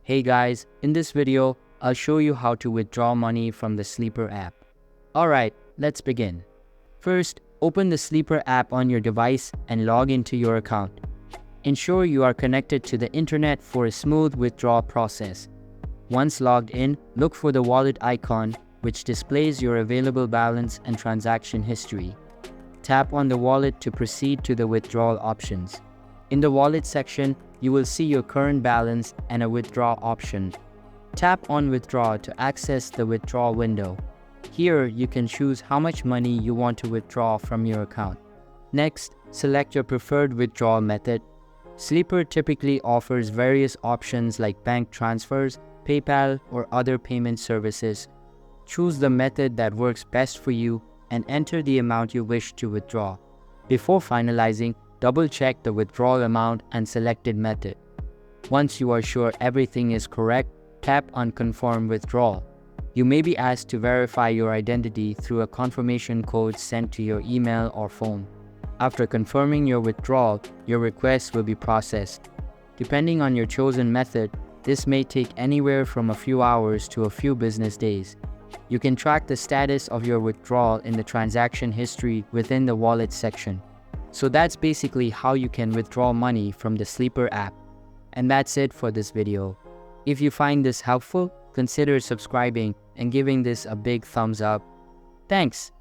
Hey guys, in this video, I'll show you how to withdraw money from the Sleeper app. Alright, let's begin. First, open the Sleeper app on your device and log into your account. Ensure you are connected to the internet for a smooth withdrawal process. Once logged in, look for the wallet icon, which displays your available balance and transaction history. Tap on the wallet to proceed to the withdrawal options. In the wallet section, you will see your current balance and a withdraw option. Tap on Withdraw to access the withdrawal window. Here, you can choose how much money you want to withdraw from your account. Next, select your preferred withdrawal method. Sleeper typically offers various options like bank transfers, PayPal, or other payment services. Choose the method that works best for you and enter the amount you wish to withdraw. Before finalizing, double-check the withdrawal amount and selected method. Once you are sure everything is correct, tap on Confirm Withdrawal. You may be asked to verify your identity through a confirmation code sent to your email or phone. After confirming your withdrawal, your request will be processed. Depending on your chosen method, this may take anywhere from a few hours to a few business days. You can track the status of your withdrawal in the transaction history within the wallet section. So that's basically how you can withdraw money from the Sleeper app. And that's it for this video. If you find this helpful, consider subscribing and giving this a big thumbs up. Thanks.